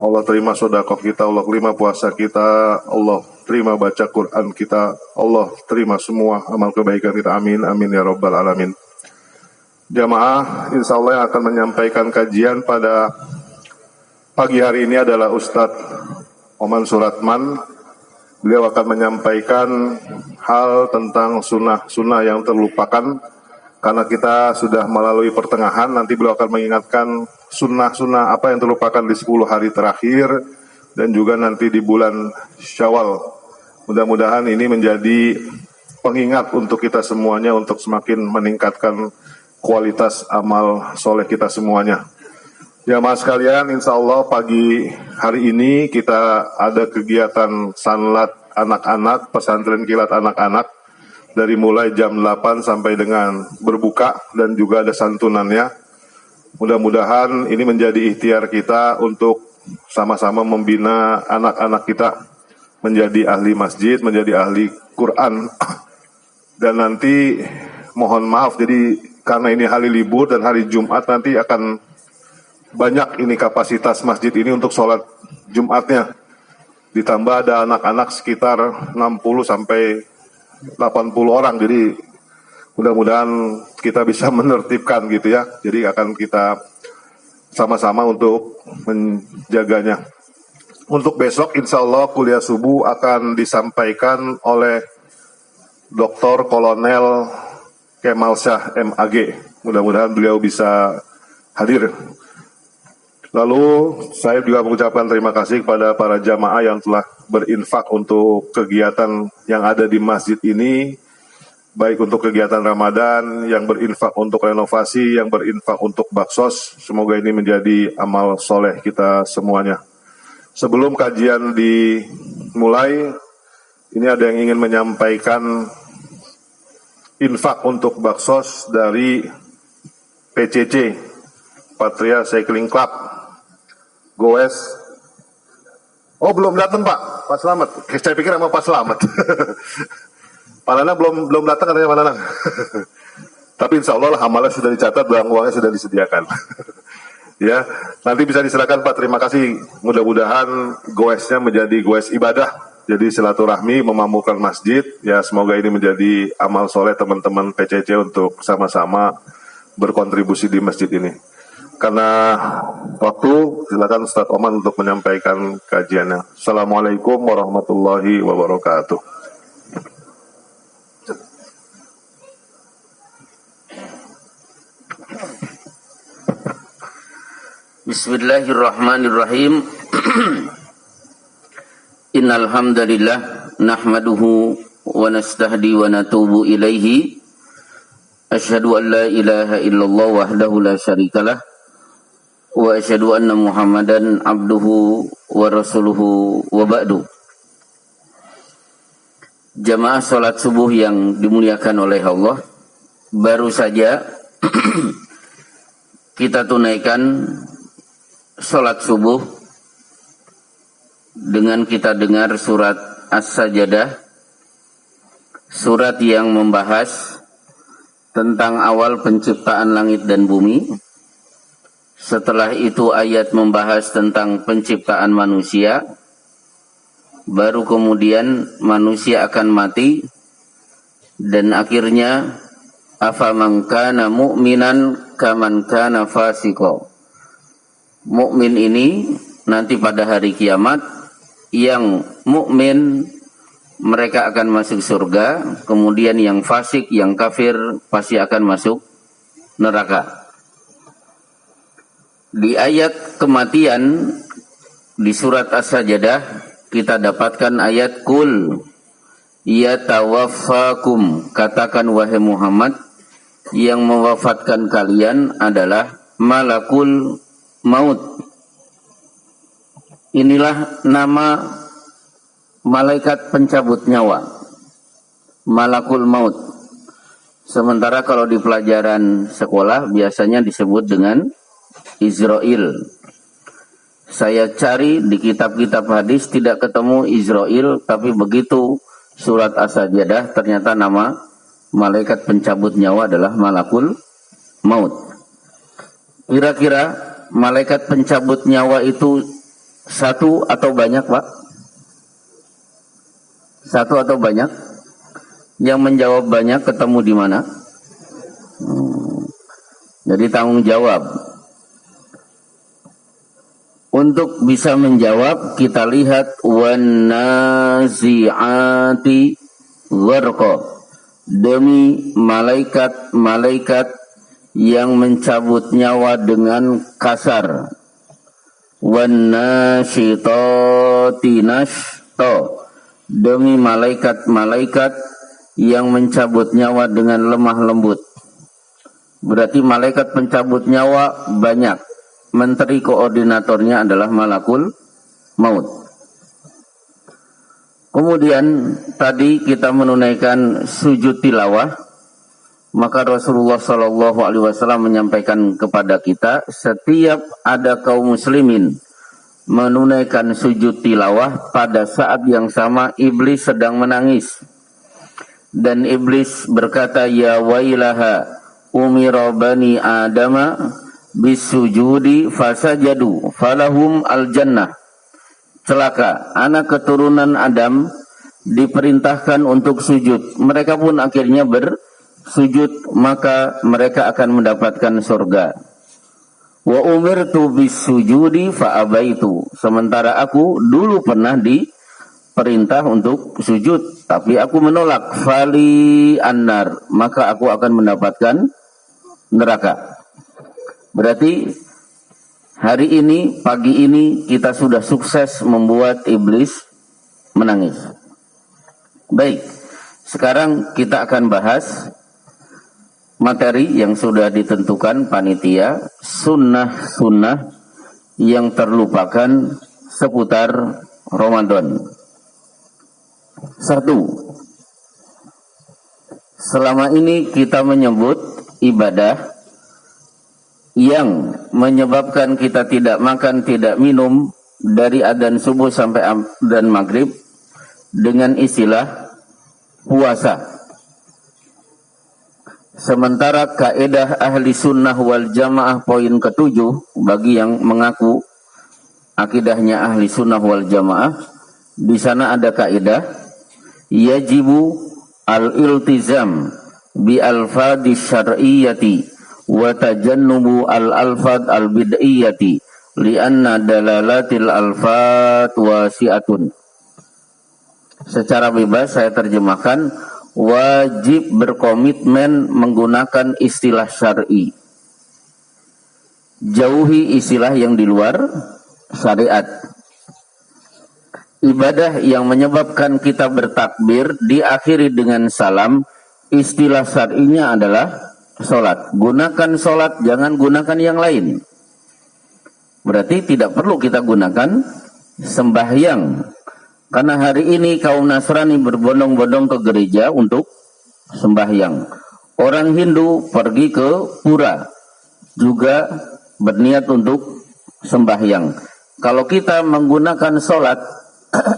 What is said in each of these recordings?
Allah terima sedekah kita, Allah terima puasa kita, Allah terima baca Quran kita, Allah terima semua amal kebaikan kita. Amin, amin ya rabbal alamin. Jamaah, insya Allah yang akan menyampaikan kajian pada pagi hari ini adalah Ustadz Oman Suratman. Beliau akan menyampaikan hal tentang sunnah-sunnah yang terlupakan. Karena kita sudah melalui pertengahan, nanti beliau akan mengingatkan sunnah-sunnah apa yang terlupakan di 10 hari terakhir dan juga nanti di bulan Syawal. Mudah-mudahan ini menjadi pengingat untuk kita semuanya untuk semakin meningkatkan kualitas amal soleh kita semuanya. Ya mas sekalian, insya Allah pagi hari ini kita ada kegiatan sanlat anak-anak, pesantren kilat anak-anak. Dari mulai jam 8 sampai dengan berbuka dan juga ada santunannya. Mudah-mudahan ini menjadi ikhtiar kita untuk sama-sama membina anak-anak kita menjadi ahli masjid, menjadi ahli Quran. Dan nanti mohon maaf, jadi karena ini hari libur dan hari Jumat nanti akan banyak ini kapasitas masjid ini untuk sholat Jumatnya. Ditambah ada anak-anak sekitar 60 sampai 80 orang, jadi mudah-mudahan kita bisa menertibkan gitu ya. Jadi akan kita sama-sama untuk menjaganya. Untuk besok insya Allah kuliah subuh akan disampaikan oleh Dr. Kolonel Kemal Syah MAG. Mudah-mudahan beliau bisa hadir. Lalu saya juga mengucapkan terima kasih kepada para jamaah yang telah berinfak untuk kegiatan yang ada di masjid ini, baik untuk kegiatan Ramadan, yang berinfak untuk renovasi, yang berinfak untuk baksos. Semoga ini menjadi amal soleh kita semuanya. Sebelum kajian dimulai, ini ada yang ingin menyampaikan infak untuk baksos dari PCC, Patria Cycling Club. Goes. Oh belum datang Pak Slamet. Saya pikir sama Pak Slamet. Pak Nanang belum datang katanya Pak Nanang. Tapi insya Allah amalnya sudah dicatat dan uangnya sudah disediakan. Ya, nanti bisa diserahkan Pak. Terima kasih. Mudah-mudahan goesnya menjadi goes ibadah. Jadi silaturahmi memamurkan masjid. Ya semoga ini menjadi amal soleh teman-teman PCC untuk sama-sama berkontribusi di masjid ini. Karena waktu, silakan Ustadz Oman untuk menyampaikan kajiannya. Assalamualaikum warahmatullahi wabarakatuh. Bismillahirrahmanirrahim. Innal hamdalillah nahmaduhu wa nastahdi wa natubu ilaihi. Asyhadu an la ilaha illallah wahdahu la syarikalah. Wa asyhadu anna Muhammadan abduhu wa rasuluhu wa ba'du. Jamaah salat subuh yang dimuliakan oleh Allah, baru saja kita tunaikan salat subuh dengan kita dengar surat As-Sajdah, surat yang membahas tentang awal penciptaan langit dan bumi. Setelah itu ayat membahas tentang penciptaan manusia. Baru kemudian manusia akan mati. Dan akhirnya afaman kana mu'minan kaman kana fasiqo. Mukmin ini nanti pada hari kiamat, yang mukmin mereka akan masuk surga, kemudian yang fasik, yang kafir pasti akan masuk neraka. Di ayat kematian di surat As-Sajdah kita dapatkan ayat kul yatawaffakum, katakan wahai Muhammad, yang mewafatkan kalian adalah malakul maut. Inilah nama malaikat pencabut nyawa, malakul maut. Sementara kalau di pelajaran sekolah biasanya disebut dengan Israel. Saya cari di kitab-kitab hadis tidak ketemu Israel, tapi begitu surat As-Sajdah ternyata nama malaikat pencabut nyawa adalah malakul maut. Kira-kira malaikat pencabut nyawa itu Satu atau banyak, Pak? Satu atau banyak? Yang menjawab banyak ketemu di mana? Jadi tanggung jawab. Untuk bisa menjawab, kita lihat wan nazi'ati gharqa. Demi malaikat-malaikat yang mencabut nyawa dengan kasar. Wan nasyitati nashta. Demi malaikat-malaikat yang mencabut nyawa dengan lemah lembut. Berarti malaikat pencabut nyawa banyak. Menteri koordinatornya adalah malakul maut. Kemudian tadi kita menunaikan sujud tilawah, maka Rasulullah SAW menyampaikan kepada kita, setiap ada kaum muslimin menunaikan sujud tilawah, pada saat yang sama iblis sedang menangis. Dan iblis berkata, ya wailaha umira bani adama bisujudi fasajadu falahum al-jannah. Celaka, anak keturunan Adam diperintahkan untuk sujud. Mereka pun akhirnya bersujud, maka mereka akan mendapatkan surga. Wa umirtu bisujudi fa'abaitu. Sementara aku dulu pernah diperintah untuk sujud, tapi aku menolak. Fali annar, maka aku akan mendapatkan neraka. Berarti hari ini, pagi ini kita sudah sukses membuat iblis menangis. Baik, sekarang kita akan bahas materi yang sudah ditentukan panitia, sunnah-sunnah yang terlupakan seputar Ramadan. 1. Selama ini kita menyebut ibadah yang menyebabkan kita tidak makan, tidak minum dari adzan subuh sampai adzan maghrib dengan istilah puasa. Sementara kaidah ahli sunnah wal jamaah poin ke-7 bagi yang mengaku akidahnya ahli sunnah wal jamaah, di sana ada kaidah yajibu al-iltizam bi alfadhi syar'iyyati wa tajannubu al-alfad al-bid'iyyati li'anna dalalatil alfad wasi'atun. Secara bebas saya terjemahkan, wajib berkomitmen menggunakan istilah syar'i. Jauhi istilah yang di luar syariat. Ibadah yang menyebabkan kita bertakbir diakhiri dengan salam, istilah syar'inya adalah sholat. Gunakan sholat, jangan gunakan yang lain. Berarti tidak perlu kita gunakan sembahyang. Karena hari ini kaum Nasrani berbondong-bondong ke gereja untuk sembahyang. Orang Hindu pergi ke pura juga berniat untuk sembahyang. Kalau kita menggunakan sholat,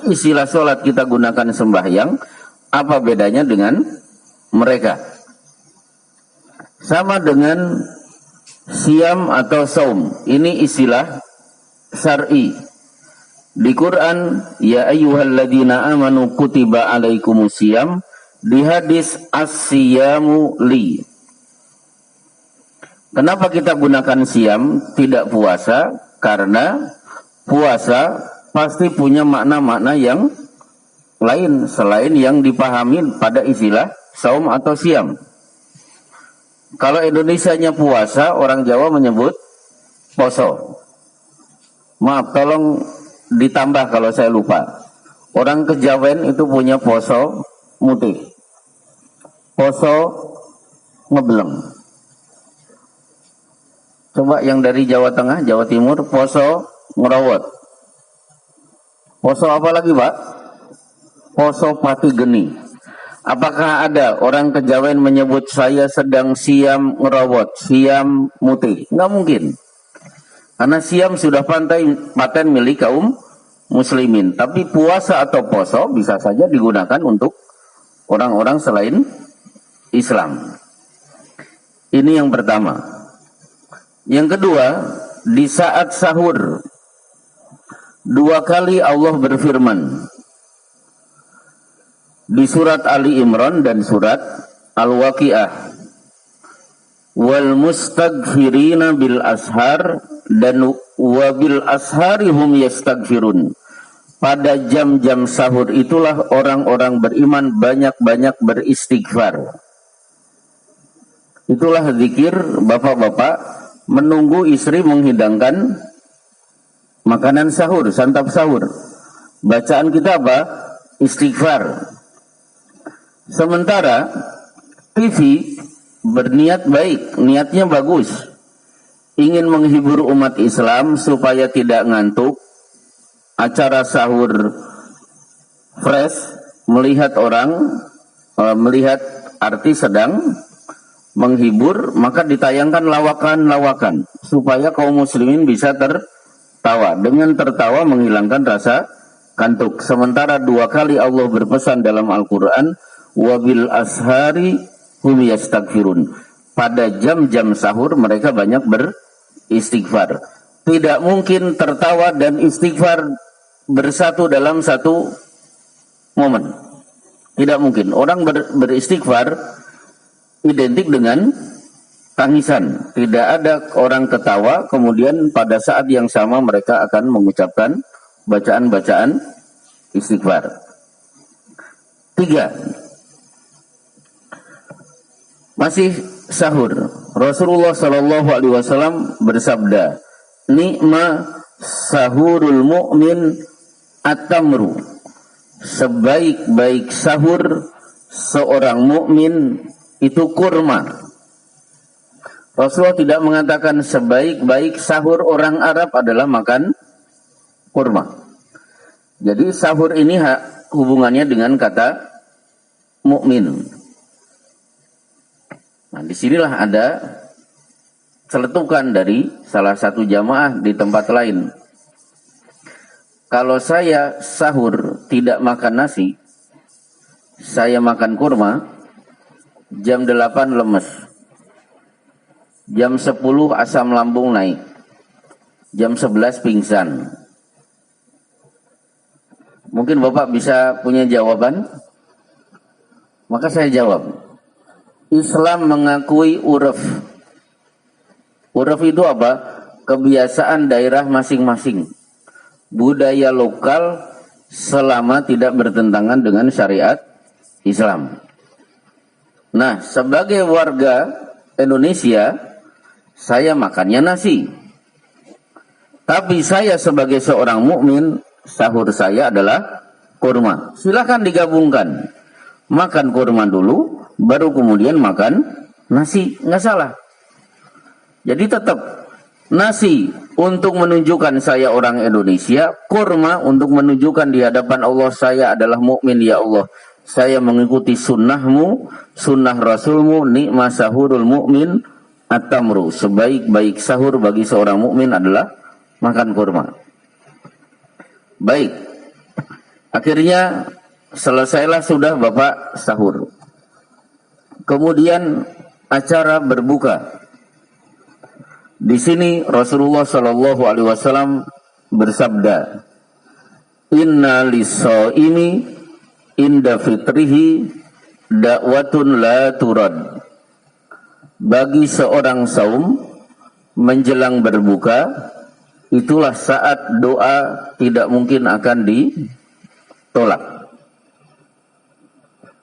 istilah sholat kita gunakan sembahyang, apa bedanya dengan mereka? Sama dengan siam atau saum. Ini istilah syar'i. Di Quran, ya ayyuhalladzina amanu kutiba alaikumusiyam. Di hadis as-siyamu li. Kenapa kita gunakan siam, tidak puasa? Karena puasa pasti punya makna-makna yang lain selain yang dipahami pada istilah saum atau siam. Kalau Indonesianya puasa, orang Jawa menyebut poso. Maaf, tolong ditambah kalau saya lupa. Orang Kejawen itu punya poso mutih, poso ngebleng. Coba yang dari Jawa Tengah, Jawa Timur, poso ngerawat. Poso apa lagi, Pak? Poso pati geni. Apakah ada orang Kejawen menyebut saya sedang siam ngerawat, siam mutih? Nggak mungkin. Karena siam sudah paten milik kaum muslimin. Tapi puasa atau poso bisa saja digunakan untuk orang-orang selain Islam. Ini yang pertama. Yang kedua, di saat sahur Dua kali Allah berfirman di surat Ali Imran dan surat Al-Waqiah, wal mustaghfirina bil ashar, dan wabil ashari hum yastaghfirun. Pada jam-jam sahur itulah orang-orang beriman banyak-banyak beristighfar. Itulah zikir bapak-bapak menunggu istri menghidangkan makanan sahur, santap sahur. Bacaan kita apa? Istighfar. Sementara TV berniat baik, niatnya bagus, ingin menghibur umat Islam supaya tidak ngantuk, acara sahur fresh, melihat melihat artis sedang menghibur, maka ditayangkan lawakan-lawakan supaya kaum muslimin bisa tertawa. Dengan tertawa menghilangkan rasa kantuk. Sementara dua kali Allah berpesan dalam Al-Quran, wabil ashari hum yastaghfirun. Pada jam-jam sahur mereka banyak beristighfar. Tidak mungkin tertawa dan istighfar bersatu dalam satu momen. Tidak mungkin. Orang beristighfar identik dengan tangisan. Tidak ada orang ketawa kemudian pada saat yang sama mereka akan mengucapkan bacaan-bacaan istighfar. 3. Masih sahur. Rasulullah Shallallahu Alaihi Wasallam bersabda, "Ni'ma sahurul mu'min at-tamru." Sebaik-baik sahur seorang mukmin itu kurma. Rasulullah tidak mengatakan sebaik-baik sahur orang Arab adalah makan kurma. Jadi sahur ini hubungannya dengan kata mukmin. Nah, disinilah ada celetukan dari salah satu jamaah di tempat lain. Kalau saya sahur tidak makan nasi, saya makan kurma, jam 8 lemes, jam 10 asam lambung naik, jam 11 pingsan. Mungkin Bapak bisa punya jawaban? Maka saya jawab, Islam mengakui uruf. Uruf itu apa? Kebiasaan daerah masing-masing, budaya lokal, selama tidak bertentangan dengan syariat Islam. Nah, sebagai warga Indonesia, saya makannya nasi. Tapi saya sebagai seorang mukmin, sahur saya adalah kurma. Silakan digabungkan. Makan kurma dulu, baru kemudian makan nasi. Nggak salah. Jadi tetap nasi untuk menunjukkan saya orang Indonesia, kurma untuk menunjukkan di hadapan Allah saya adalah mukmin, ya Allah. Saya mengikuti sunnahmu, sunnah Rasulmu. Nikma sahurul mu'min at-tamru. Sebaik-baik sahur bagi seorang mukmin adalah makan kurma. Baik. Akhirnya selesailah sudah Bapak sahur. Kemudian acara berbuka. Di sini Rasulullah Shallallahu Alaihi Wasallam bersabda, Inna lis-shaimi inda fitrihi da'watun la turad. Bagi seorang saum menjelang berbuka, itulah saat doa tidak mungkin akan ditolak.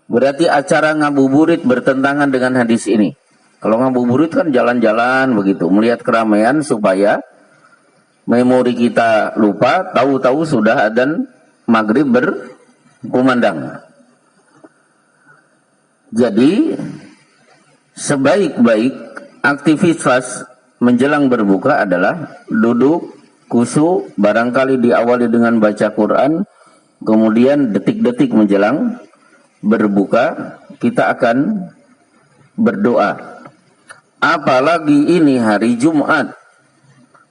Berarti acara ngabuburit bertentangan dengan hadis ini. Kalau ngabuburit kan jalan-jalan begitu, melihat keramaian supaya memori kita lupa, tahu-tahu sudah adzan maghrib berkumandang. Jadi sebaik-baik aktivitas menjelang berbuka adalah duduk khusyuk, barangkali diawali dengan baca Quran, kemudian detik-detik menjelang berbuka kita akan berdoa. Apalagi ini hari Jumat.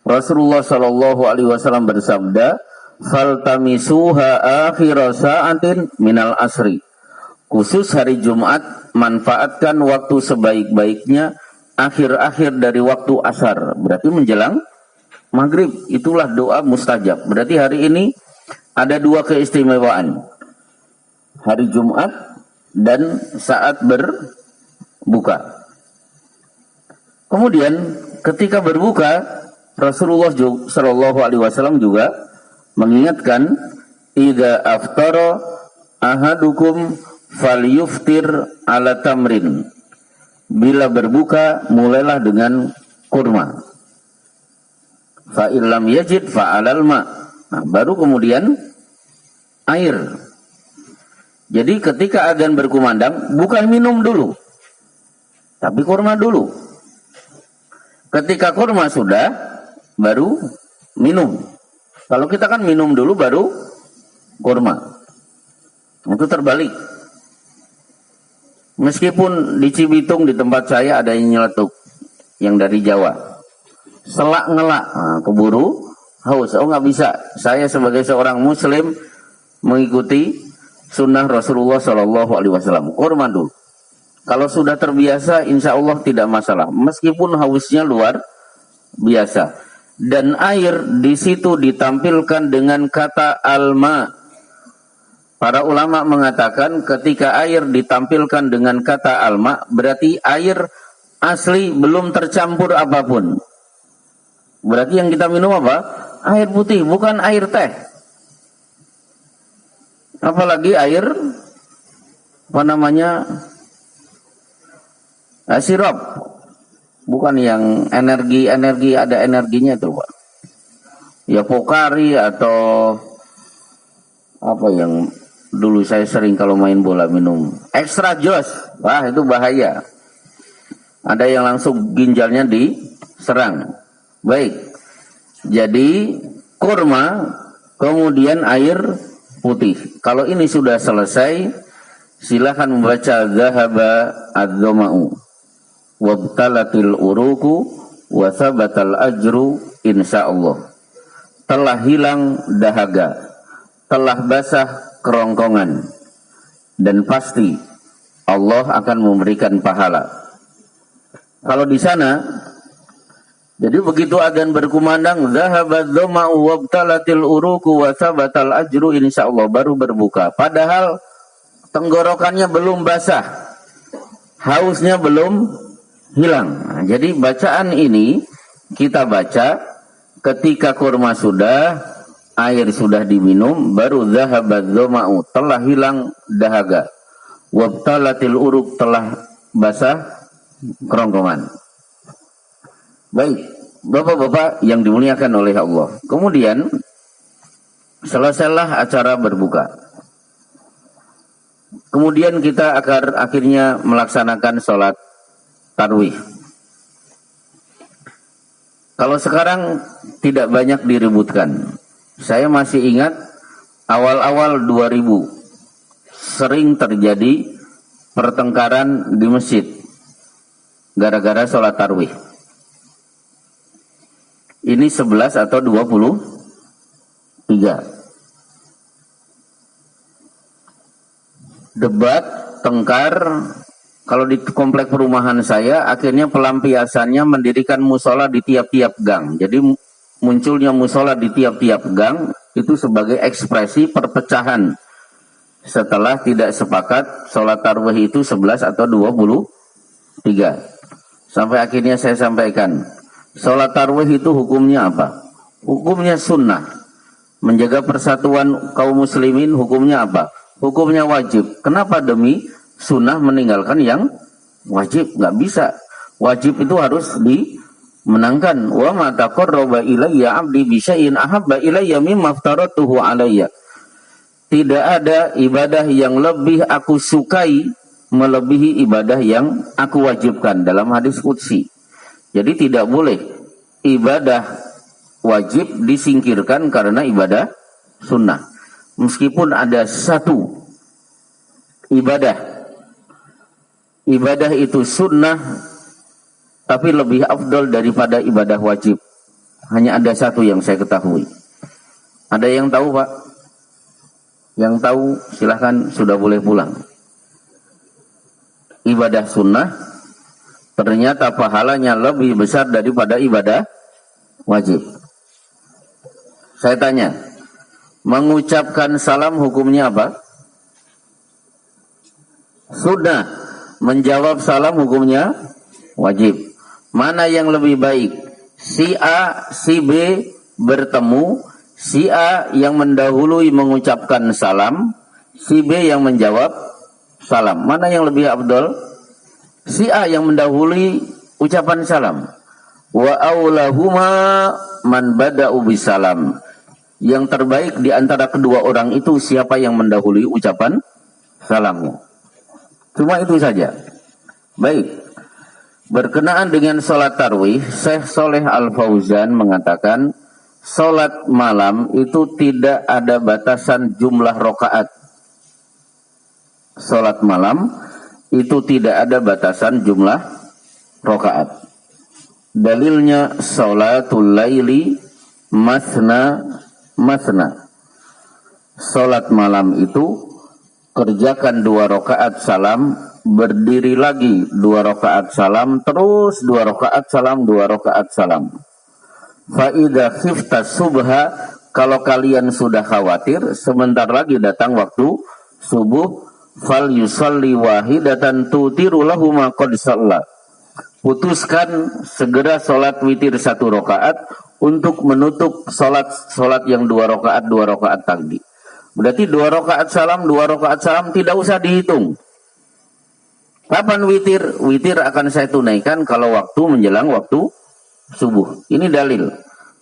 Rasulullah Shallallahu Alaihi Wasallam bersabda, "Faltamisuha akhir sa'atin minal asri." Khusus hari Jumat, manfaatkan waktu sebaik-baiknya akhir-akhir dari waktu asar. Berarti menjelang maghrib, itulah doa mustajab. Berarti hari ini ada dua keistimewaan. Hari Jumat dan saat berbuka. Kemudian ketika berbuka, Rasulullah Shallallahu Alaihi Wasallam juga mengingatkan, idza aftara ahadukum falyuftir ala tamrin. Bila berbuka, mulailah dengan kurma. Fa illam yajid fa alal ma. Nah, baru kemudian air. Jadi ketika adzan berkumandang, bukan minum dulu, tapi kurma dulu. Ketika kurma sudah, baru minum. Kalau kita kan minum dulu baru kurma. Itu terbalik. Meskipun di Cibitung di tempat saya ada yang nyeletuk, yang dari Jawa. Selak ngelak, nah, keburu haus. Oh nggak bisa. Saya sebagai seorang Muslim mengikuti sunnah Rasulullah Shallallahu Alaihi Wasallam. Kurma dulu. Kalau sudah terbiasa, insya Allah tidak masalah. Meskipun hausnya luar biasa. Dan air di situ ditampilkan dengan kata alma. Para ulama mengatakan ketika air ditampilkan dengan kata alma, berarti air asli belum tercampur apapun. Berarti yang kita minum apa? Air putih, bukan air teh. Apalagi air, apa namanya, sirop. Bukan yang energi ada energinya tuh, Pak. Ya Pokari atau apa yang dulu saya sering kalau main bola minum. Extra Joss. Wah, itu bahaya. Ada yang langsung ginjalnya diserang. Baik. Jadi kurma kemudian air putih. Kalau ini sudah selesai, silakan membaca Zahaba ad-dhama'u wabtalatil uruku wa thabatal ajru insyaallah. Telah hilang dahaga, telah basah kerongkongan, dan pasti Allah akan memberikan pahala. Kalau di sana, jadi begitu adzan berkumandang, zahabat dhama'u wabtalatil uruku wa thabatal ajru insyaallah, baru berbuka. Padahal tenggorokannya belum basah, hausnya belum hilang. Nah, jadi bacaan ini kita baca ketika kurma sudah, air sudah diminum, baru zahabat dhama'u, telah hilang dahaga, wabtalatil uruk, telah basah kerongkongan. Baik, bapak-bapak yang dimuliakan oleh Allah. Kemudian selesailah acara berbuka. Kemudian kita akhirnya melaksanakan sholat tarawih. Kalau sekarang tidak banyak diributkan. Saya masih ingat awal-awal 2000 sering terjadi pertengkaran di masjid gara-gara sholat tarawih. Ini 11 atau 23. Debat, tengkar. Kalau di komplek perumahan saya, akhirnya pelampiasannya mendirikan musola di tiap-tiap gang. Jadi munculnya musola di tiap-tiap gang itu sebagai ekspresi perpecahan setelah tidak sepakat sholat tarawih itu 11 atau 23. Sampai akhirnya saya sampaikan, sholat tarawih itu hukumnya apa? Hukumnya sunnah. Menjaga persatuan kaum muslimin hukumnya apa? Hukumnya wajib. Kenapa demi sunnah meninggalkan yang wajib? Nggak bisa. Wajib itu harus dimenangkan. Wa ma taqarraba ilayya 'abdi bi syai'in ahabba ilayya mimma aftaratuhu alayya. Tidak ada ibadah yang lebih aku sukai melebihi ibadah yang aku wajibkan, dalam hadis qudsi. Jadi tidak boleh ibadah wajib disingkirkan karena ibadah sunnah. Meskipun ada satu ibadah itu sunnah tapi lebih afdal daripada ibadah wajib. Hanya ada satu yang saya ketahui. Ada yang tahu, Pak? Yang tahu silahkan, sudah boleh pulang. Ibadah sunnah ternyata pahalanya lebih besar daripada ibadah wajib. Saya tanya, mengucapkan salam hukumnya apa? Sunnah. Menjawab salam hukumnya wajib. Mana yang lebih baik? Si A, si B bertemu, si A yang mendahului mengucapkan salam, si B yang menjawab salam. Mana yang lebih afdal? Si A yang mendahului ucapan salam. Wa aulahuma man bada'u bisalam. Yang terbaik di antara kedua orang itu siapa yang mendahului ucapan salamnya. Cuma itu saja. Baik. Berkenaan dengan sholat tarawih, Syekh Shalih Al-Fauzan mengatakan sholat malam itu tidak ada batasan jumlah rakaat. Sholat malam itu tidak ada batasan jumlah rakaat. Dalilnya sholatul laili masna masna. Sholat malam itu kerjakan 2 rakaat salam, berdiri lagi 2 rakaat salam, terus 2 rakaat salam, 2 rakaat salam. Fa idza khifta subha, kalau kalian sudah khawatir sebentar lagi datang waktu subuh, fal yusalli wahidatan tutiru lahu ma qad shalla. Putuskan segera salat witir 1 rakaat untuk menutup salat yang 2 rakaat tadi. Berarti 2 rakaat salam, 2 rakaat salam tidak usah dihitung. Kapan witir? Witir akan saya tunaikan kalau waktu menjelang waktu subuh. Ini dalil.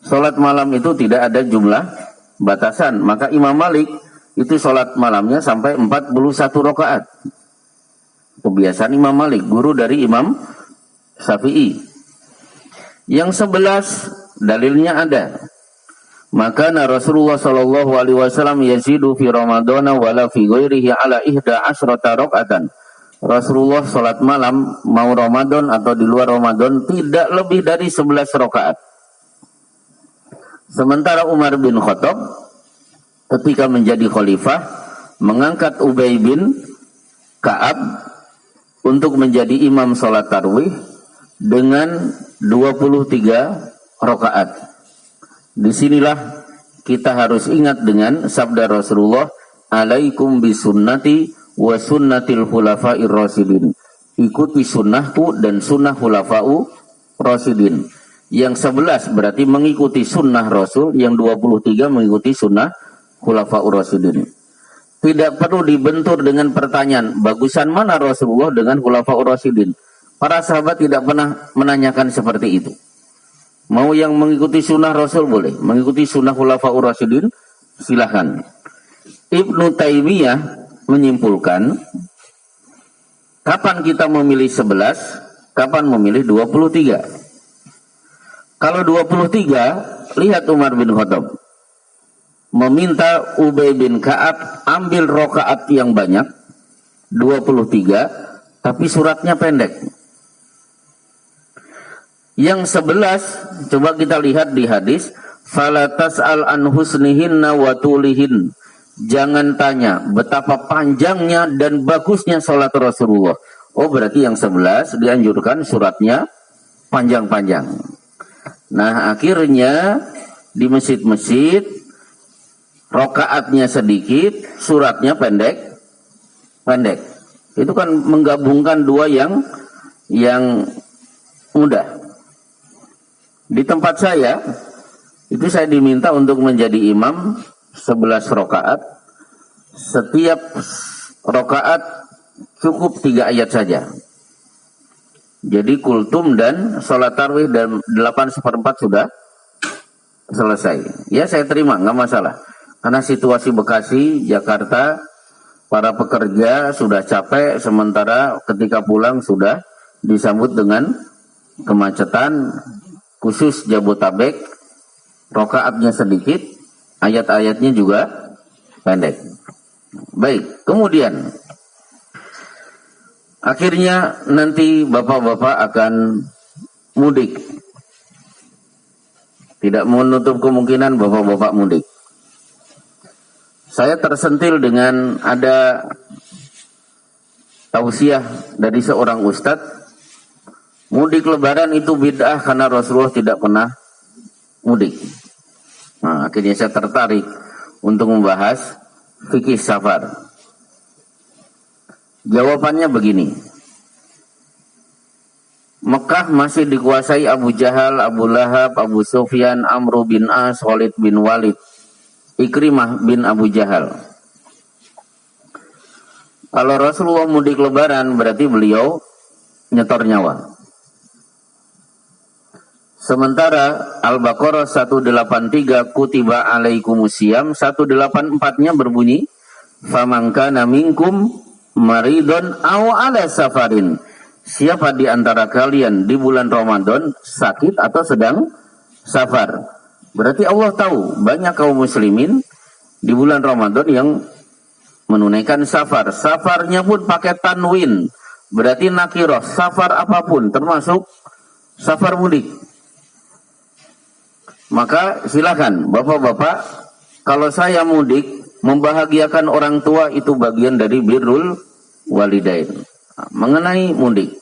Salat malam itu tidak ada jumlah batasan. Maka Imam Malik itu salat malamnya sampai 41 rakaat. Kebiasaan Imam Malik, guru dari Imam Syafi'i. Yang 11 dalilnya ada. Maka Rasulullah sallallahu alaihi wasallam yazidu fi Ramadhan wala fi ghairihi ala 11 rakaatan. Rasulullah salat malam mau Ramadan atau di luar Ramadan tidak lebih dari 11 rakaat. Sementara Umar bin Khattab ketika menjadi khalifah mengangkat Ubay bin Ka'ab untuk menjadi imam salat tarawih dengan 23 rakaat. Disinilah kita harus ingat dengan sabda Rasulullah, alaikum bisunnati wa sunnatil khulafa'ir rasyidin. Ikuti sunnahku dan sunnah khulafa'u rasyidin. Yang 11 berarti mengikuti sunnah Rasul, yang 23 mengikuti sunnah khulafa'ur rasyidin. Tidak perlu dibentur dengan pertanyaan, bagusan mana Rasulullah dengan khulafa'ur rasyidin. Para sahabat tidak pernah menanyakan seperti itu. Mau yang mengikuti sunnah Rasul boleh, mengikuti sunnah khulafa'ur rasyidin silahkan. Ibnu Taimiyah menyimpulkan, kapan kita memilih 11, kapan memilih 23. Kalau 23, lihat Umar bin Khattab meminta Ubay bin Ka'ab ambil rakaat yang banyak, 23, tapi suratnya pendek. Yang 11, coba kita lihat di hadis, fala tas'al an husnihinna wa tulihin. Jangan tanya betapa panjangnya dan bagusnya salat Rasulullah. Oh, berarti yang 11 dianjurkan suratnya panjang-panjang. Nah, akhirnya di masjid-masjid rakaatnya sedikit, suratnya pendek. Itu kan menggabungkan dua yang mudah. Di tempat saya, itu saya diminta untuk menjadi imam 11 rakaat. Setiap rakaat cukup 3 ayat saja. Jadi kultum dan sholat tarawih dan 8/4 sudah selesai. Ya, saya terima, nggak masalah. Karena situasi Bekasi, Jakarta, para pekerja sudah capek, sementara ketika pulang sudah disambut dengan kemacetan. Khusus Jabotabek, rakaatnya sedikit, ayat-ayatnya juga pendek. Baik, kemudian akhirnya nanti bapak-bapak akan mudik. Tidak menutup kemungkinan bapak-bapak mudik. Saya tersentil dengan ada tausiah dari seorang ustadz, mudik lebaran itu bid'ah karena Rasulullah tidak pernah mudik. Nah, akhirnya saya tertarik untuk membahas fikih safar. Jawabannya begini. Mekah masih dikuasai Abu Jahal, Abu Lahab, Abu Sufyan, Amr bin As, Khalid bin Walid, Ikrimah bin Abu Jahal. Kalau Rasulullah mudik lebaran berarti beliau nyetor nyawa. Sementara Al-Baqarah 183 kutiba alaikumusiyam 184-nya berbunyi faman kana minkum maridun aw ala safarin. Siapa di antara kalian di bulan Ramadan sakit atau sedang safar. Berarti Allah tahu banyak kaum muslimin di bulan Ramadan yang menunaikan safar. Safarnya pun pakai tanwin. Berarti nakiroh, safar apapun termasuk safar mudik. Maka silakan Bapak-bapak, kalau saya mudik membahagiakan orang tua itu bagian dari birrul walidain. Nah, mengenai mudik.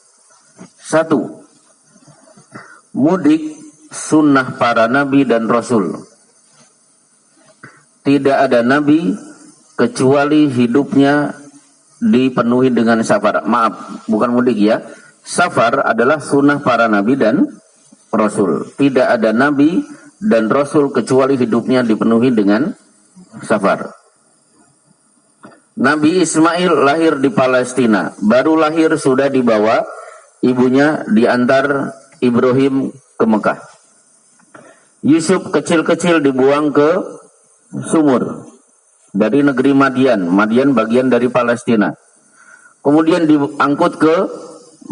1. Mudik sunnah para nabi dan rasul. Tidak ada nabi kecuali hidupnya dipenuhi dengan safar. Maaf, bukan mudik ya. Safar adalah sunnah para nabi dan rasul. Tidak ada nabi dan rasul kecuali hidupnya dipenuhi dengan safar. Nabi Ismail lahir di Palestina. Baru lahir sudah dibawa ibunya, diantar Ibrahim ke Mekah. Yusuf kecil-kecil dibuang ke sumur dari negeri Madian. Madian bagian dari Palestina. Kemudian diangkut ke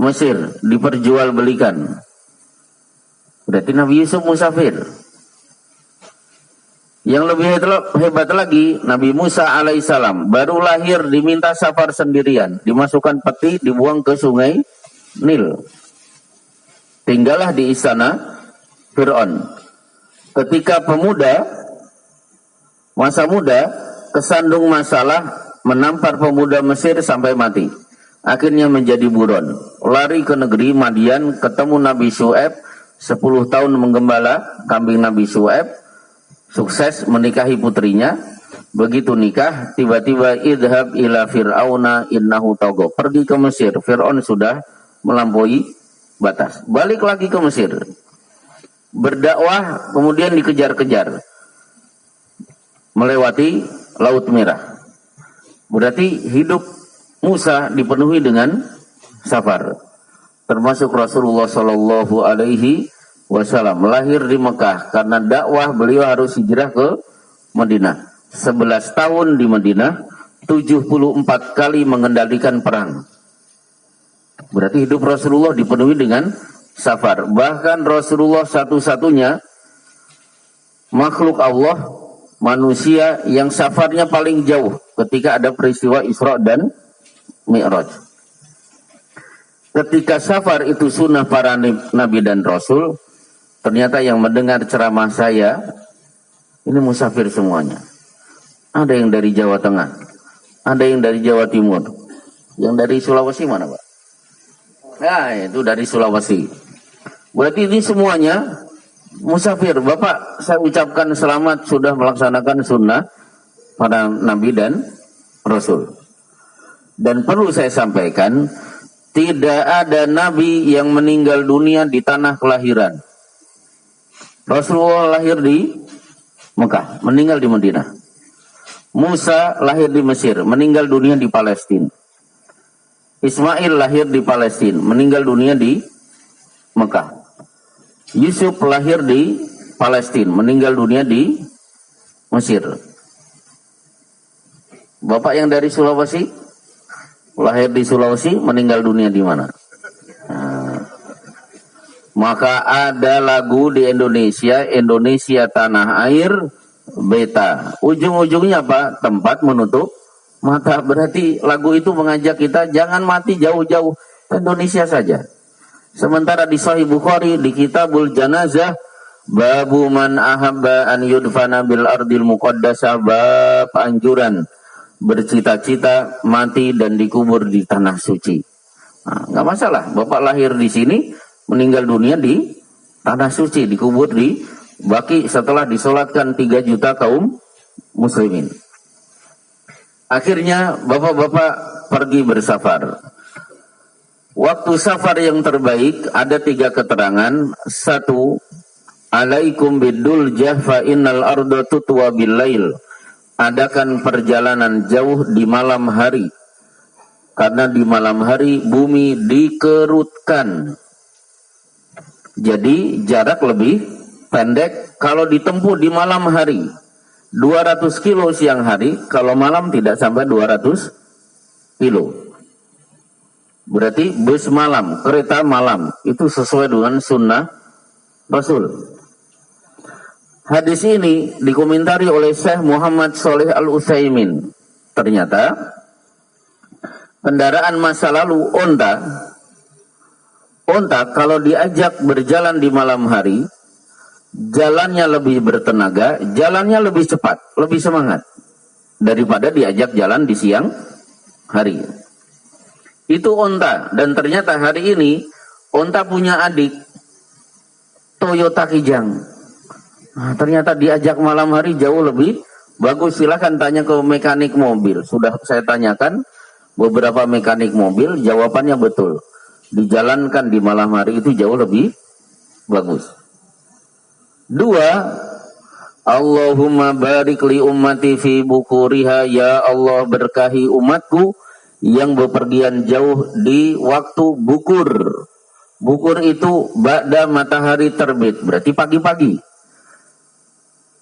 Mesir, diperjualbelikan. Berarti Nabi Yusuf musafir. Yang lebih hebat lagi, Nabi Musa alaihissalam baru lahir diminta safar sendirian, dimasukkan peti, dibuang ke sungai Nil. Tinggallah di istana Fir'aun. Ketika masa muda, kesandung masalah, menampar pemuda Mesir sampai mati. Akhirnya menjadi buron. Lari ke negeri Madian, ketemu Nabi Syu'aib, 10 tahun menggembala kambing Nabi Syu'aib. Sukses menikahi putrinya. Begitu nikah, tiba-tiba idhab ila fir'auna innahu tagha. Pergi ke Mesir. Fir'aun sudah melampaui batas. Balik lagi ke Mesir. Berdakwah, kemudian dikejar-kejar. Melewati Laut Merah. Berarti hidup Musa dipenuhi dengan safar. Termasuk Rasulullah Shallallahu Alaihi Wasallam lahir di Mekah karena dakwah beliau harus hijrah ke Madinah. 11 tahun di Madinah, 74 kali mengendalikan perang. Berarti hidup Rasulullah dipenuhi dengan safar. Bahkan Rasulullah satu-satunya makhluk Allah, manusia yang safarnya paling jauh ketika ada peristiwa Isra dan Mi'raj. Ketika safar itu sunnah para nabi dan rasul, ternyata yang mendengar ceramah saya ini musafir semuanya. Ada yang dari Jawa Tengah, ada yang dari Jawa Timur, yang dari Sulawesi mana Pak? Nah itu dari Sulawesi. Berarti ini semuanya musafir. Bapak, saya ucapkan selamat sudah melaksanakan sunnah para nabi dan rasul. Dan perlu saya sampaikan, tidak ada nabi yang meninggal dunia di tanah kelahiran. Rasulullah lahir di Mekah, meninggal di Madinah. Musa lahir di Mesir, meninggal dunia di Palestina. Ismail lahir di Palestina, meninggal dunia di Mekah. Yusuf lahir di Palestina, meninggal dunia di Mesir. Bapak yang dari Sulawesi, lahir di Sulawesi, meninggal dunia di mana? Maka ada lagu di Indonesia, Indonesia tanah air beta. Ujung-ujungnya apa? Tempat menutup mata. Berarti lagu itu mengajak kita jangan mati jauh-jauh, Indonesia saja. Sementara di Sahih Bukhari, di Kitabul Janazah, babu man ahabba an yudfana bil ardil muqaddasah, bab anjuran bercita-cita mati dan dikubur di tanah suci. Nah, nggak masalah, Bapak lahir di sini, meninggal dunia di tanah suci, dikubur di Baki setelah disolatkan 3 juta kaum muslimin. Akhirnya bapak-bapak pergi bersafar. Waktu safar yang terbaik ada 3 keterangan. 1, alaikum bidul jahfa innal arda tutwa bil lail. Adakan perjalanan jauh di malam hari. Karena di malam hari bumi dikerutkan. Jadi jarak lebih pendek kalau ditempuh di malam hari. 200 kilo siang hari, kalau malam tidak sampai 200 kilo. Berarti bus malam, kereta malam, itu sesuai dengan sunnah Rasul. Hadis ini dikomentari oleh Syekh Muhammad Shalih Al-Utsaimin. Ternyata kendaraan masa lalu onta kalau diajak berjalan di malam hari, jalannya lebih bertenaga, jalannya lebih cepat, lebih semangat daripada diajak jalan di siang hari. Itu onta, dan ternyata hari ini onta punya adik Toyota Kijang. Nah, ternyata diajak malam hari jauh lebih bagus. Silahkan tanya ke mekanik mobil. Sudah saya tanyakan beberapa mekanik mobil, jawabannya betul. Dijalankan di malam hari itu jauh lebih bagus. 2, Allahumma barik li ummati fi bukuriha. Ya Allah, berkahi umatku yang bepergian jauh di waktu bukur. Bukur itu ba'da matahari terbit, berarti pagi-pagi.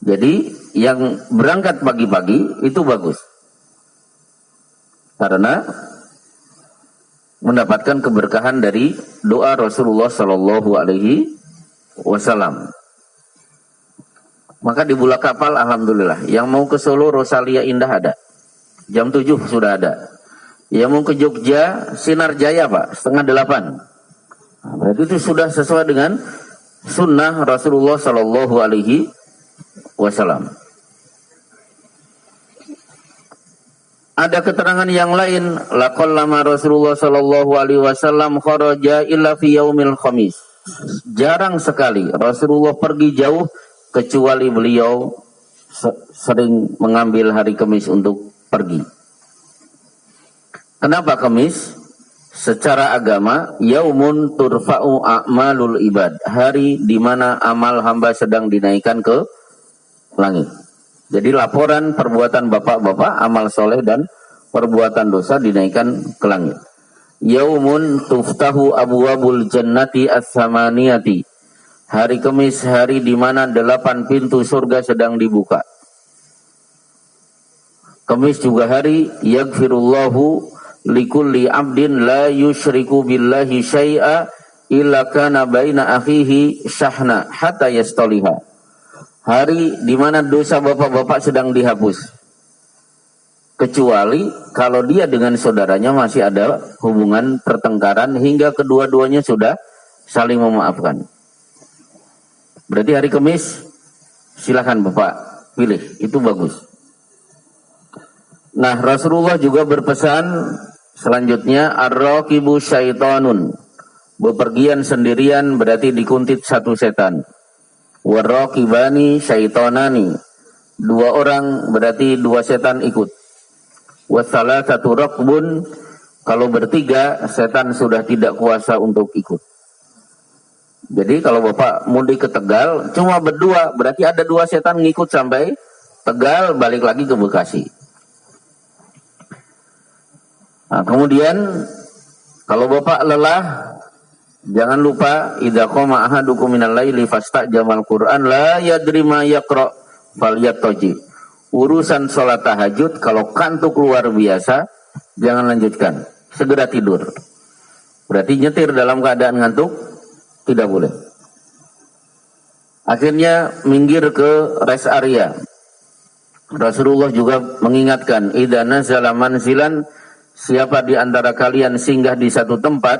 Jadi yang berangkat pagi-pagi itu bagus. Karena mendapatkan keberkahan dari doa Rasulullah Sallallahu Alaihi Wasallam. Maka di Bulak Kapal, alhamdulillah. Yang mau ke Solo, Rosalia Indah ada. Jam 7 sudah ada. Yang mau ke Jogja, Sinar Jaya Pak, 7:30. Nah, berarti itu sudah sesuai dengan sunnah Rasulullah Sallallahu Alaihi Wasallam. Ada keterangan yang lain, laqallama Rasulullah Sallallahu Alaihi Wasallam kharaja illa fi yaumil khamis. Jarang sekali Rasulullah pergi jauh kecuali beliau sering mengambil hari Kamis untuk pergi. Kenapa Kamis? Secara agama, yaumun turfa'u a'malul ibad. Hari di mana amal hamba sedang dinaikkan ke langit. Jadi laporan perbuatan bapak-bapak, amal soleh dan perbuatan dosa dinaikkan ke langit. Yaumun tuftahu abwabul jannati as-samaniyati. Hari Kamis, hari di mana 8 pintu surga sedang dibuka. Kamis juga hari yaghfirullahu likulli abdin la yusyriku billahi syai'a illa kana baina akhihi syahna hatta yastaliha. Hari di mana dosa bapak-bapak sedang dihapus. Kecuali kalau dia dengan saudaranya masih ada hubungan pertengkaran hingga kedua-duanya sudah saling memaafkan. Berarti hari Kamis silakan Bapak pilih, itu bagus. Nah, Rasulullah juga berpesan selanjutnya, ar-raqibu syaitanun. Bepergian sendirian berarti dikuntit satu setan. War-raqibani syaitanani. 2 orang berarti 2 setan ikut. Wassalasatu raqbun. Kalau bertiga, setan sudah tidak kuasa untuk ikut. Jadi kalau Bapak mudik ke Tegal cuma berdua, berarti ada 2 setan ngikut sampai Tegal, balik lagi ke Bekasi. Nah, kemudian kalau Bapak lelah, jangan lupa idza qama ahadukum minal laili fastajamal Qur'an la yadri ma yaqra falyattaji. Urusan sholat tahajud kalau kantuk luar biasa jangan lanjutkan, segera tidur. Berarti nyetir dalam keadaan ngantuk tidak boleh. Akhirnya minggir ke rest area. Rasulullah juga mengingatkan, idza nazala manzilan, siapa di antara kalian singgah di satu tempat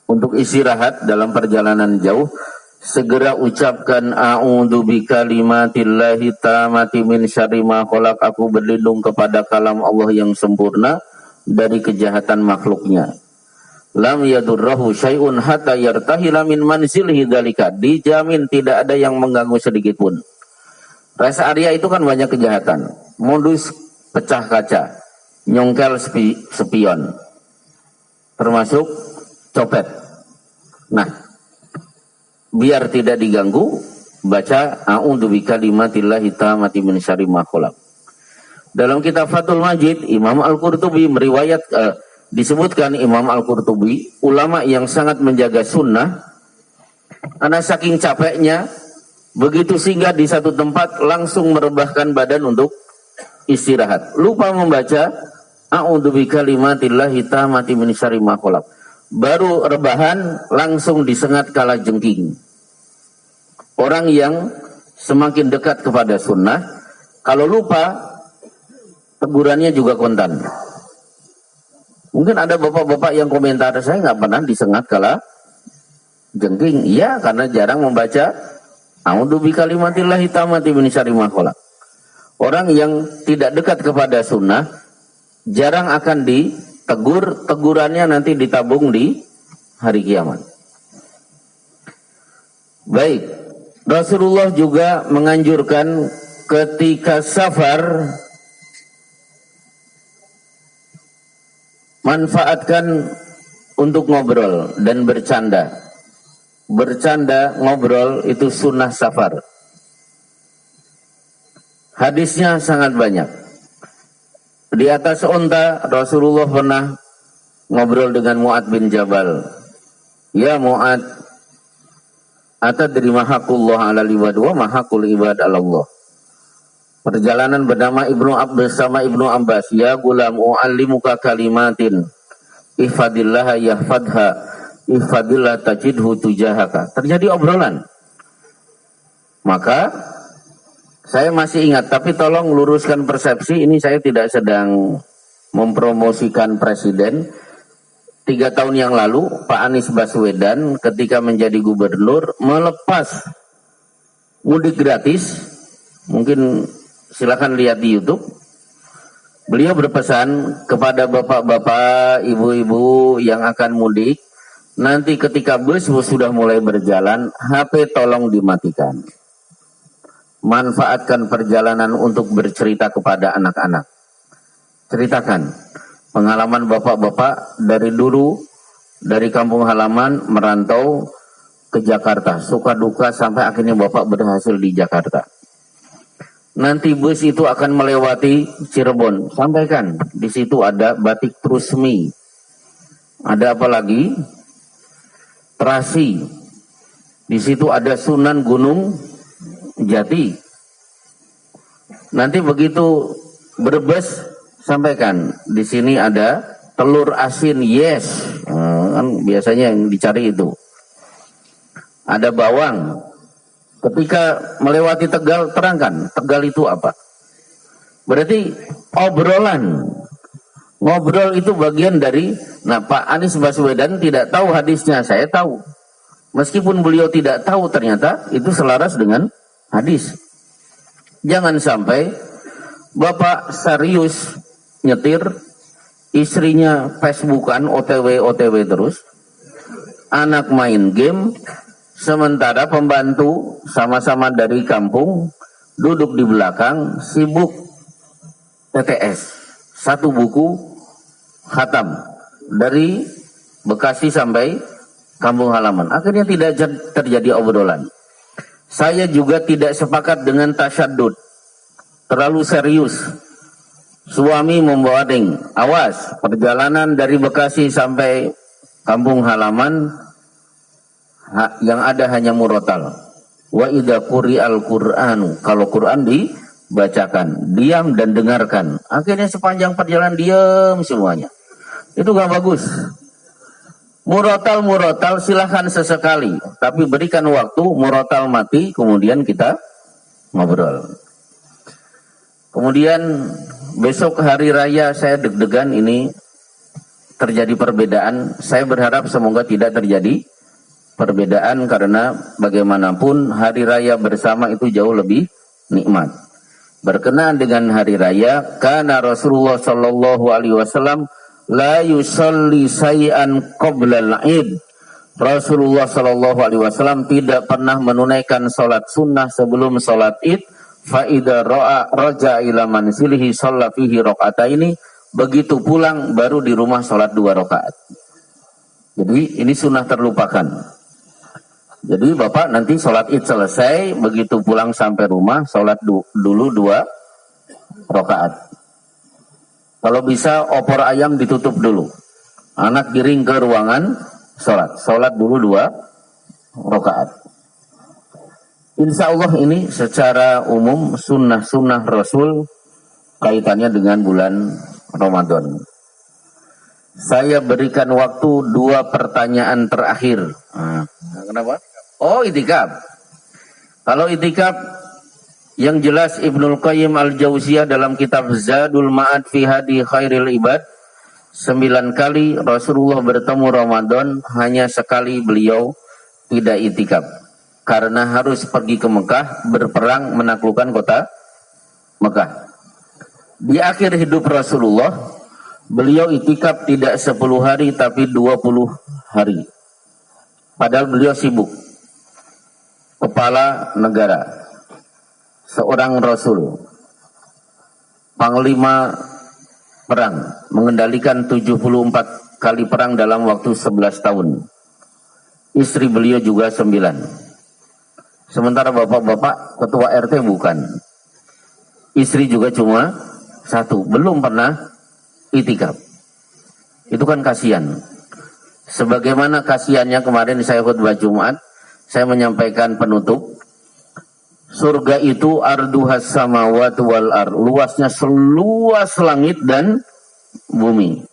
untuk istirahat dalam perjalanan jauh, segera ucapkan a'udzu bikalimatillahi tammati min syarri ma khalaq. Aku berlindung kepada kalam Allah yang sempurna dari kejahatan makhluknya. lam yadurrahu syai'un hatta yartahila min manzilihi dzalika. Dijamin tidak ada yang mengganggu sedikit pun. Rest area itu kan banyak kejahatan. Modus pecah kaca, nyongkel spion, termasuk copet. Nah, biar tidak diganggu, baca a'udzu bikalimatillahi tammati min syarri ma khalaq. Dalam kitab Fathul Majid, Imam Al-Qurtubi disebutkan Imam Al-Qurtubi, ulama yang sangat menjaga sunnah, karena saking capeknya, begitu singgah di satu tempat, langsung merebahkan badan untuk istirahat. Lupa membaca, a'udzu bikalimatillahi tammati min syarri ma khalaq. Baru rebahan, langsung disengat kala jengking. Orang yang semakin dekat kepada sunnah, kalau lupa, tegurannya juga kontan. Mungkin ada bapak-bapak yang komentar, saya nggak pernah disengat kala jengking. Iya, karena jarang membaca a'udzu bikalimatillahi tammati min syarri ma khalaq. Orang yang tidak dekat kepada sunnah jarang akan ditegur, tegurannya nanti ditabung di hari kiamat. Baik, Rasulullah juga menganjurkan ketika safar, manfaatkan untuk ngobrol dan bercanda. Bercanda, ngobrol itu sunnah safar. Hadisnya sangat banyak. Di atas unta Rasulullah pernah ngobrol dengan Mu'ad bin Jabal. Ya Mu'ad, atadri ma haqqullah 'alal ibad wa ma haqqul ibad 'ala Allah. Perjalanan bernama Ibnu Abbas sama Ibnu Abbas. Ya gulam u'allimuka kalimatin ihfadillaha yahfadha ihfadillah tajidhu tujahaka. Terjadi obrolan. Maka saya masih ingat, tapi tolong luruskan persepsi, ini saya tidak sedang mempromosikan presiden. 3 tahun yang lalu Pak Anies Baswedan ketika menjadi gubernur melepas mudik gratis. Mungkin silakan lihat di YouTube. Beliau berpesan kepada bapak-bapak, ibu-ibu yang akan mudik, nanti ketika bus sudah mulai berjalan, HP tolong dimatikan. Manfaatkan perjalanan untuk bercerita kepada anak-anak. Ceritakan pengalaman bapak-bapak dari dulu, dari kampung halaman merantau ke Jakarta, suka duka sampai akhirnya bapak berhasil di Jakarta. Nanti bus itu akan melewati Cirebon. Sampaikan, di situ ada batik Trusmi. Ada apa lagi? Terasi. Di situ ada Sunan Gunung Jati. Nanti begitu Brebes, sampaikan, di sini ada telur asin, yes. Kan biasanya yang dicari itu. Ada bawang. Ketika melewati Tegal, terangkan, Tegal itu apa? Berarti obrolan. Ngobrol itu bagian dari, nah Pak Anies Baswedan tidak tahu hadisnya, saya tahu. Meskipun beliau tidak tahu, ternyata itu selaras dengan hadis. Jangan sampai Bapak serius nyetir, istrinya Facebookan, OTW terus, anak main game, sementara pembantu sama-sama dari kampung duduk di belakang sibuk TTS. 1 buku khatam dari Bekasi sampai kampung halaman. Akhirnya tidak terjadi obrolan. Saya juga tidak sepakat dengan tasyadud, terlalu serius. Suami membawa ding, awas, perjalanan dari Bekasi sampai kampung halaman yang ada hanya murotal. Wa idza quri'al Qur'anu, kalau Quran dibacakan, diam dan dengarkan. Akhirnya sepanjang perjalanan diam semuanya. Itu gak bagus. Murotal silahkan sesekali, tapi berikan waktu murotal mati, kemudian kita ngobrol. Kemudian besok hari raya saya deg-degan ini terjadi perbedaan. Saya berharap semoga tidak terjadi perbedaan, karena bagaimanapun hari raya bersama itu jauh lebih nikmat. Berkenaan dengan hari raya, karena Rasulullah Shallallahu Alaihi Wasallam la yusalli say'an qabla al-id. Rasulullah sallallahu alaihi wasallam tidak pernah menunaikan salat sunnah sebelum salat id. Fa idza raja ila manzilihi shalla fihi rakaataini. Begitu pulang baru di rumah salat 2 rakaat. Jadi ini sunnah terlupakan. Jadi Bapak nanti sholat id selesai, begitu pulang sampai rumah, sholat dulu 2 rakaat. Kalau bisa opor ayam ditutup dulu. Anak giring ke ruangan, sholat dulu 2 rakaat. Insya Allah ini secara umum sunnah-sunnah Rasul kaitannya dengan bulan Ramadan. Saya berikan waktu 2 pertanyaan terakhir. Kenapa? Oh, itikaf. Kalau itikaf yang jelas Ibnul Qayyim Al-Jauziyah dalam kitab Zadul Ma'ad fi Hadi Khairil Ibad 9 kali Rasulullah bertemu Ramadan, hanya sekali beliau tidak itikaf karena harus pergi ke Mekah berperang menaklukkan kota Mekah. Di akhir hidup Rasulullah beliau itikaf tidak 10 hari tapi 20 hari. Padahal beliau sibuk. Kepala negara, seorang Rasul, panglima perang, mengendalikan 74 kali perang dalam waktu 11 tahun. Istri beliau juga 9. Sementara bapak-bapak ketua RT bukan. Istri juga cuma 1, belum pernah itikaf. Itu kan kasihan. Sebagaimana kasihannya kemarin saya khutbah Jumat, saya menyampaikan penutup. Surga itu arduhas samawati wal ar, luasnya seluas langit dan bumi.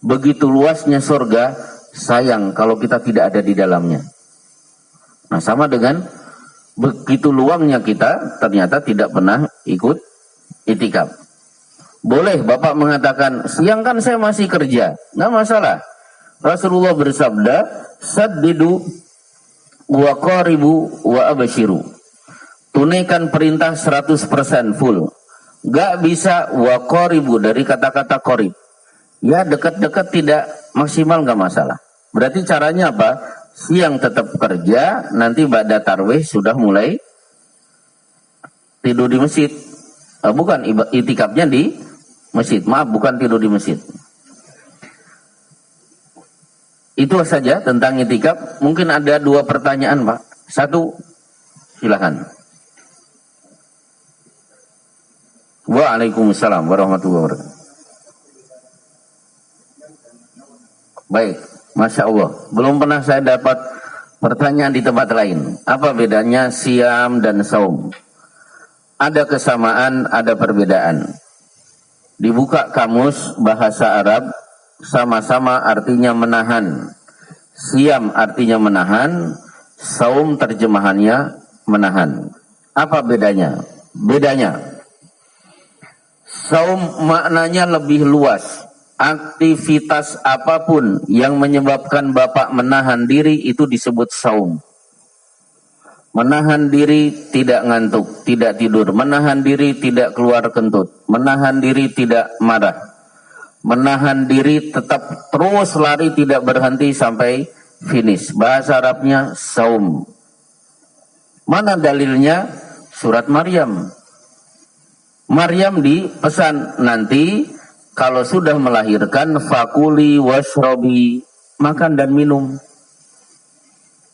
Begitu luasnya surga, sayang kalau kita tidak ada di dalamnya. Nah, sama dengan begitu luangnya kita ternyata tidak pernah ikut itikaf. Boleh Bapak mengatakan, siang kan saya masih kerja, nggak masalah. Rasulullah bersabda, saddidu wa qaribu wa abashiru. Tunaikan perintah 100% full. Gak bisa wa qaribu dari kata-kata qarib. Ya dekat-dekat tidak maksimal gak masalah. Berarti caranya apa? Siang tetap kerja, nanti ba'da tarwih sudah mulai tidur di masjid. Bukan, itikafnya di masjid. Maaf, bukan tidur di masjid. Itu saja tentang itikaf. Mungkin ada 2 pertanyaan, Pak. 1, silakan. Waalaikumsalam warahmatullahi wabarakatuh. Baik, Masya Allah. Belum pernah saya dapat pertanyaan di tempat lain. Apa bedanya siam dan saum? Ada kesamaan, ada perbedaan. Dibuka kamus bahasa Arab, sama-sama artinya menahan. Siam artinya menahan, saum terjemahannya menahan. Apa bedanya? Bedanya, saum maknanya lebih luas. Aktivitas apapun yang menyebabkan Bapak menahan diri itu disebut saum. Menahan diri tidak ngantuk, tidak tidur. Menahan diri tidak keluar kentut. Menahan diri tidak marah. Menahan diri tetap terus lari tidak berhenti sampai finish. Bahasa Arabnya saum. Mana dalilnya? Surat Maryam. Maryam dipesan nanti kalau sudah melahirkan fakuli washrobi, makan dan minum.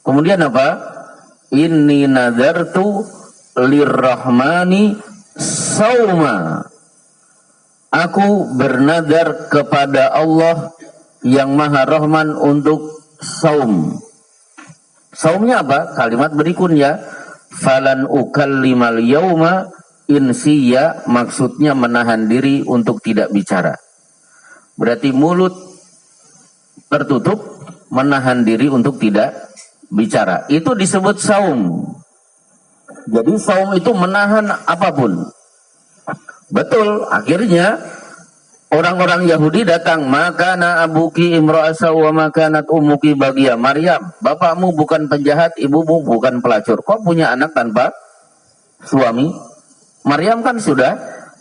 Kemudian apa? Inni nadartu lirrahmani sauma. Aku bernadar kepada Allah yang Maha Rahman untuk saum. Saumnya apa? Kalimat berikutnya, falan ukallimal yauma insiya, maksudnya menahan diri untuk tidak bicara. Berarti mulut tertutup, menahan diri untuk tidak bicara. Itu disebut saum. Jadi saum itu menahan apapun. Betul, akhirnya orang-orang Yahudi datang, makana abuki imra'asa wa makanat umuki bagia. Maryam, bapakmu bukan penjahat, ibumu bukan pelacur. Kok punya anak tanpa suami? Maryam kan sudah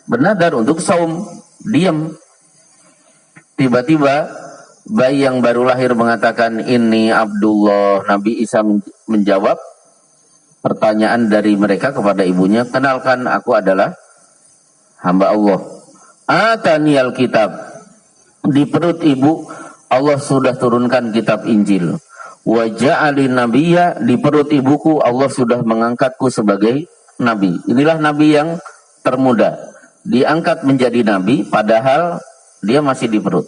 bernadar untuk saum, diam. tiba-tiba bayi yang baru lahir mengatakan ini Abdullah. Nabi Isa menjawab pertanyaan dari mereka kepada ibunya, kenalkan aku adalah hamba Allah. Ataniyal kitab, di perut ibu Allah sudah turunkan kitab Injil. Wa ja'alin nabiyya, di perut ibuku Allah sudah mengangkatku sebagai nabi. Inilah nabi yang termuda, diangkat menjadi nabi padahal dia masih di perut.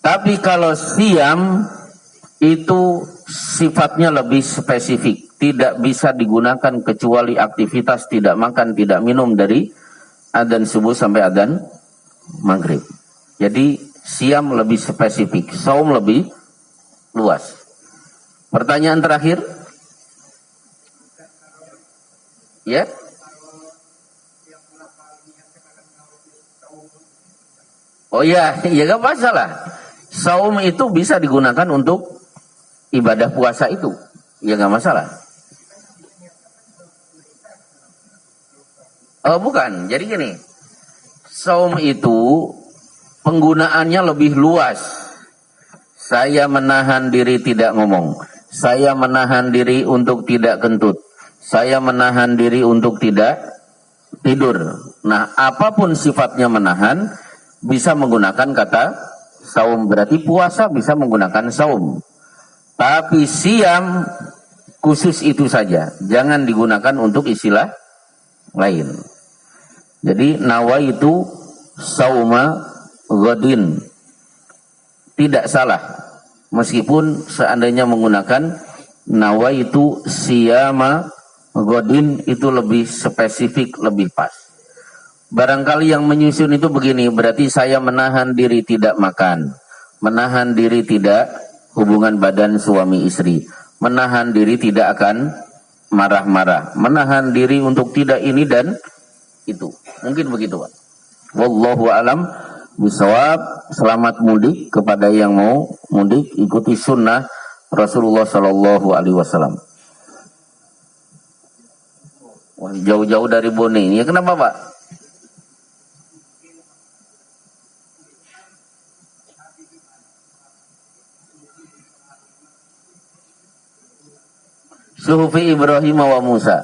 Tapi kalau siam itu sifatnya lebih spesifik, tidak bisa digunakan kecuali aktivitas tidak makan, tidak minum dari adzan subuh sampai adzan maghrib. Jadi siam lebih spesifik, saum lebih luas. Pertanyaan terakhir, ya? Oh ya, ya gak masalah. Saum itu bisa digunakan untuk ibadah puasa itu, ya gak masalah. Oh bukan, jadi gini, saum itu penggunaannya lebih luas. Saya menahan diri tidak ngomong, saya menahan diri untuk tidak kentut, saya menahan diri untuk tidak tidur. Nah, apapun sifatnya menahan bisa menggunakan kata saum. Berarti puasa bisa menggunakan saum. Tapi siam khusus itu saja, jangan digunakan untuk istilah lain. Jadi nawaitu sauma ghadin, tidak salah meskipun seandainya menggunakan nawaitu siyama ghadin, itu lebih spesifik, lebih pas. Barangkali yang menyusun itu begini, berarti saya menahan diri tidak makan, menahan diri tidak hubungan badan suami istri, menahan diri tidak akan marah-marah, menahan diri untuk tidak ini dan itu. Mungkin begitu, Pak. Wallahu alam bisawab. Selamat mudik kepada yang mau mudik, ikuti sunnah Rasulullah Shallallahu Alaihi Wasallam. Wah, jauh-jauh dari Bone ini, ya kenapa, Pak? Suhufi Ibrahim wa Musa.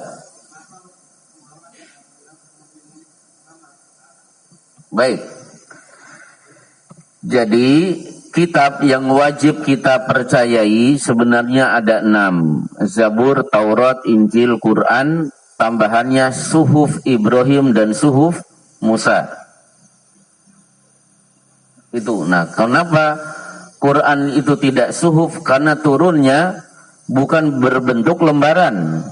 Baik. Jadi kitab yang wajib kita percayai sebenarnya ada 6. Zabur, Taurat, Injil, Quran. Tambahannya Suhuf Ibrahim dan Suhuf Musa. Itu. Nah, kenapa Quran itu tidak suhuf? Karena turunnya bukan berbentuk lembaran.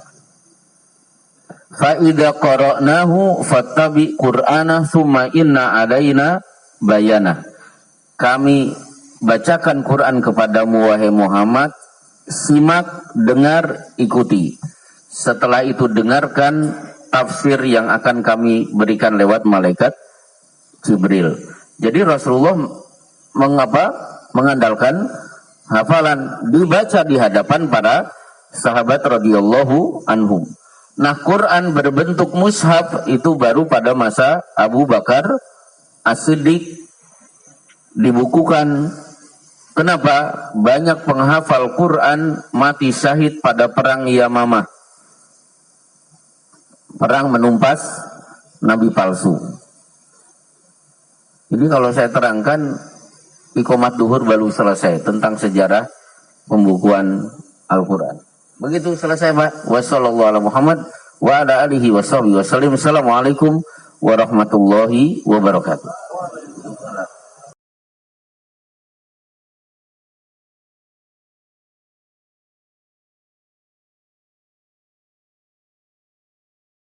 Fa idza qara'nahu fattabi qur'ana tsumma inna alaina bayana. Kami bacakan Quran kepadamu wahai Muhammad, simak, dengar, ikuti. Setelah itu dengarkan tafsir yang akan kami berikan lewat malaikat Jibril. Jadi Rasulullah mengandalkan hafalan, dibaca di hadapan para sahabat radhiyallahu anhum. Nah, Quran berbentuk mushaf itu baru pada masa Abu Bakar As-Siddiq dibukukan. Kenapa? Banyak penghafal Quran mati syahid pada perang Yamamah, perang menumpas nabi palsu. Jadi kalau saya terangkan, Iqomat duhur baru selesai tentang sejarah pembukuan Al-Quran. Begitu selesai, Pak. Wassalamualaikum warahmatullahi wabarakatuh. Assalamualaikum warahmatullahi wabarakatuh.